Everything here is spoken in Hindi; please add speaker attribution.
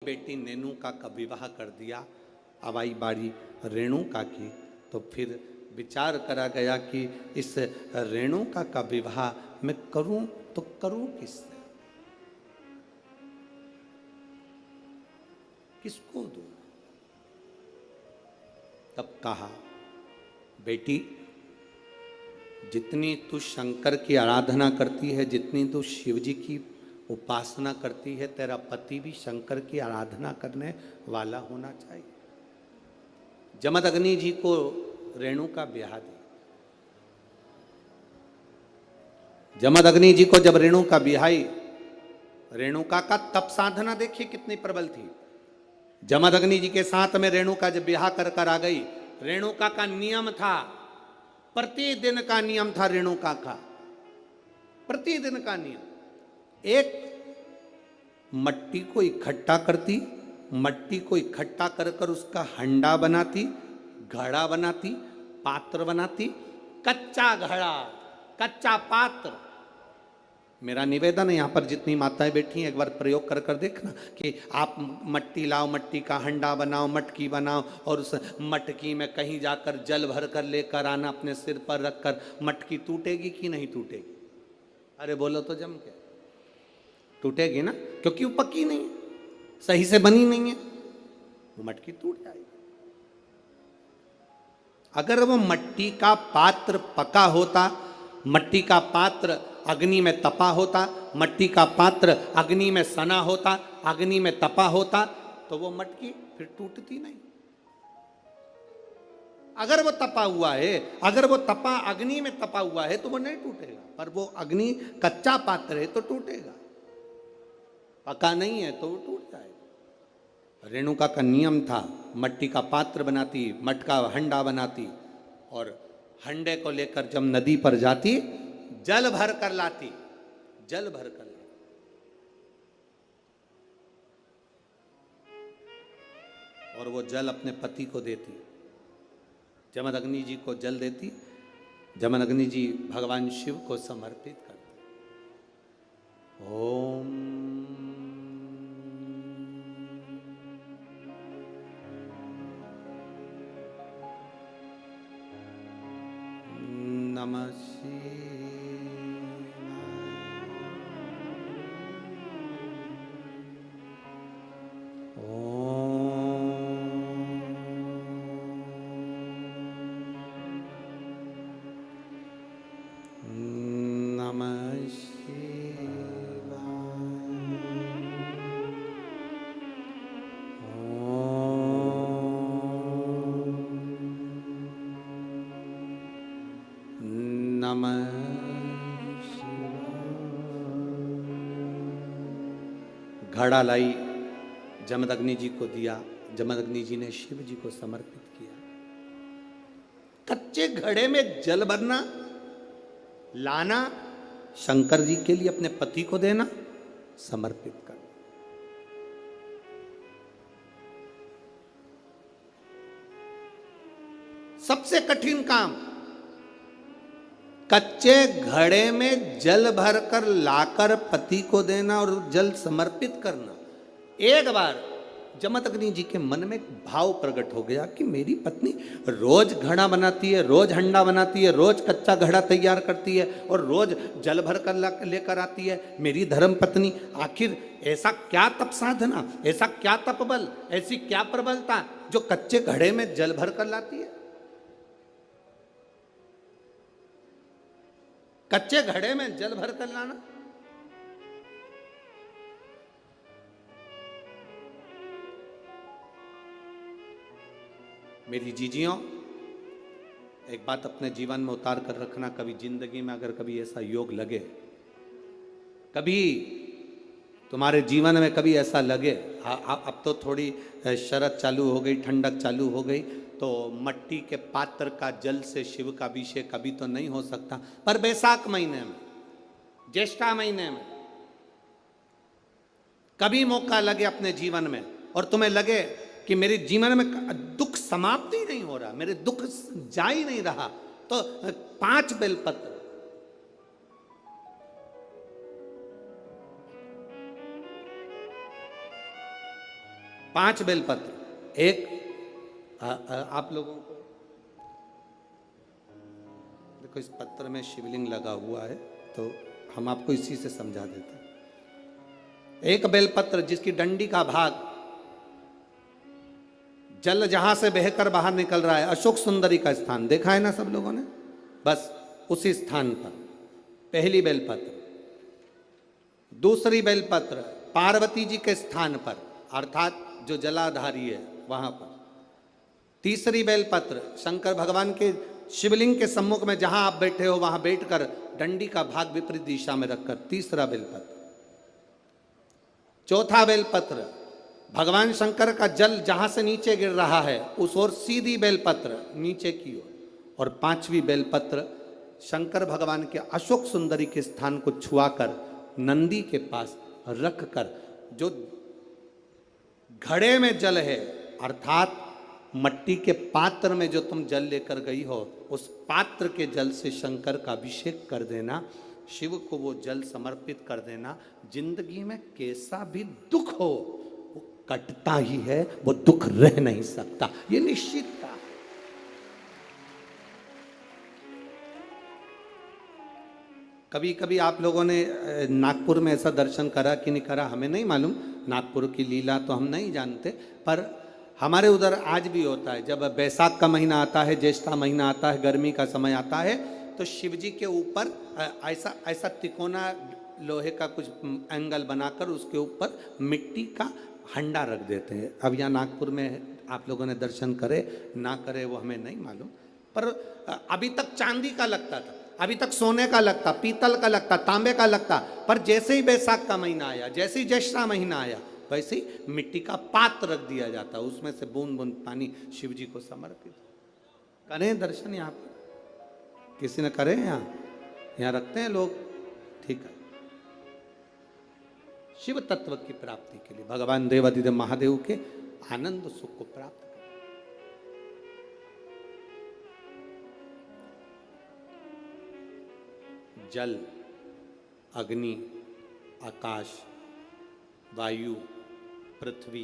Speaker 1: बेटी नेनुका का विवाह कर दिया। अब आई बारी रेणुका की, तो फिर विचार करा गया कि इस रेणुका का विवाह मैं करूं तो करूं किससे, किसको दूं। तब कहा, बेटी जितनी तू शंकर की आराधना करती है, जितनी तू शिव जी की उपासना करती है, तेरा पति भी शंकर की आराधना करने वाला होना चाहिए। जमदग्नि जी को रेणुका ब्याह दी। जमदग्नि जी को जब रेणुका ब्याही, रेणुका का तप साधना देखिए कितनी प्रबल थी। जमदग्नि जी के साथ में रेणुका जब ब्याह कर आ गई, रेणुका का नियम था, प्रतिदिन का नियम था रेणुका का, प्रतिदिन का नियम। एक मट्टी को इकट्ठा करती, मट्टी को इकट्ठा कर कर उसका हंडा बनाती, घड़ा बनाती, पात्र बनाती, कच्चा घड़ा, कच्चा पात्र। मेरा निवेदन है, यहां पर जितनी माताएं बैठी हैं, एक बार प्रयोग कर कर देखना कि आप मट्टी लाओ, मट्टी का हंडा बनाओ, मटकी बनाओ, और उस मटकी में कहीं जाकर जल भर कर लेकर आना, अपने सिर पर रखकर। मटकी टूटेगी कि नहीं टूटेगी? अरे बोलो तो जम के। टूटेगी ना, क्योंकि वो पक्की नहीं है, सही से बनी नहीं है, वो मटकी टूट जाएगी। अगर वो मट्टी का पात्र पका होता, मट्टी का पात्र अग्नि में तपा होता, मट्टी का पात्र अग्नि में सना होता, अग्नि में तपा होता, तो वो मटकी फिर टूटती नहीं। अगर वो तपा हुआ है, अगर वो तपा अग्नि में तपा हुआ है तो वो नहीं टूटेगा, पर वो अग्नि कच्चा पात्र है तो टूटेगा, पका नहीं है तो वो टूट जाएगा। रेणुका का नियम था, मट्टी का पात्र बनाती, मटका हंडा बनाती, और हंडे को लेकर जब नदी पर जाती, जल भर कर लाती, जल भर कर लाती, और वो जल अपने पति को देती। जमदग्नि जी को जल देती, जमदग्नि जी भगवान शिव को समर्पित करते। ओम नमः शिवाय। नमः शिवाय। नमः शिवाय। घड़ा लाई, जमदग्नि जी को दिया, जमदग्नि जी ने शिव जी को समर्पित किया। कच्चे घड़े में जल भरना, लाना, शंकर जी के लिए अपने पति को देना, समर्पित करना। सबसे कठिन काम, कच्चे घड़े में जल भरकर लाकर पति को देना और जल समर्पित करना। एक बार जमदग्नि जी के मन में भाव प्रकट हो गया कि मेरी पत्नी रोज घड़ा बनाती है, रोज हंडा बनाती है, रोज कच्चा घड़ा तैयार करती है, और रोज जल भर कर लेकर आती है। मेरी धर्म पत्नी, आखिर ऐसा क्या तप साधना, ऐसा क्या तप बल, ऐसी क्या प्रबलता जो कच्चे घड़े में जल भर कर लाती है? कच्चे घड़े में जल भर कर लाना। मेरी जीजियों, एक बात अपने जीवन में उतार कर रखना, कभी जिंदगी में अगर कभी ऐसा योग लगे, कभी तुम्हारे जीवन में कभी ऐसा लगे, अब तो थोड़ी शरद चालू हो गई, ठंडक चालू हो गई, तो मट्टी के पात्र का जल से शिव का अभिषेक कभी तो नहीं हो सकता, पर बैसाख महीने में, ज्येष्ठा महीने में कभी मौका लगे अपने जीवन में, और तुम्हें लगे कि मेरे जीवन में दुख समाप्त ही नहीं हो रहा, मेरे दुख जा ही नहीं रहा, तो 5 बेलपत्र, 5 बेलपत्र। एक आप लोगों को देखो, इस पत्र में शिवलिंग लगा हुआ है, तो हम आपको इसी से समझा देते हैं। एक बेलपत्र जिसकी डंडी का भाग जल जहां से बहकर बाहर निकल रहा है, अशोक सुंदरी का स्थान देखा है ना सब लोगों ने, बस उसी स्थान पर पहली बेलपत्र। दूसरी बेलपत्र पार्वती जी के स्थान पर, अर्थात जो जलाधारी है वहां पर। तीसरी बेलपत्र शंकर भगवान के शिवलिंग के सम्मुख में जहां आप बैठे हो वहां बैठकर डंडी का भाग विपरीत दिशा में रखकर, तीसरा बेलपत्र। चौथा बेलपत्र भगवान शंकर का जल जहां से नीचे गिर रहा है उस ओर सीधी बेलपत्र नीचे की ओर। और पांचवी बेलपत्र शंकर भगवान के अशोक सुंदरी के स्थान को छुआकर नंदी के पास रखकर, जो घड़े में जल है अर्थात मट्टी के पात्र में जो तुम जल लेकर गई हो, उस पात्र के जल से शंकर का अभिषेक कर देना, शिव को वो जल समर्पित कर देना। जिंदगी में कैसा भी दुख हो वो कटता ही है, वो दुख रह नहीं सकता, ये निश्चित था। कभी कभी आप लोगों ने नागपुर में ऐसा दर्शन करा कि नहीं करा हमें नहीं मालूम, नागपुर की लीला तो हम नहीं जानते, पर हमारे उधर आज भी होता है। जब बैसाख का महीना आता है, ज्येष्ठा महीना आता है, गर्मी का समय आता है, तो शिव जी के ऊपर ऐसा ऐसा तिकोना लोहे का कुछ एंगल बनाकर उसके ऊपर मिट्टी का हंडा रख देते हैं। अब यहाँ नागपुर में आप लोगों ने दर्शन करे ना करे वो हमें नहीं मालूम, पर अभी तक चांदी का लगता था, अभी तक सोने का लगता, पीतल का लगता, तांबे का लगता, पर जैसे ही बैसाख का महीना आया, जैसे ही ज्येष्ठा महीना आया, वैसे ही मिट्टी का पात्र रख दिया जाता, उसमें से बूंद बूंद पानी शिव जी को समर्पित। करें दर्शन यहाँ पर, किसी ने करे यहाँ रखते हैं लोग, ठीक है। शिव तत्व की प्राप्ति के लिए भगवान देवादिदेव महादेव के आनंद सुख को प्राप्त करें। जल, अग्नि, आकाश, वायु, पृथ्वी,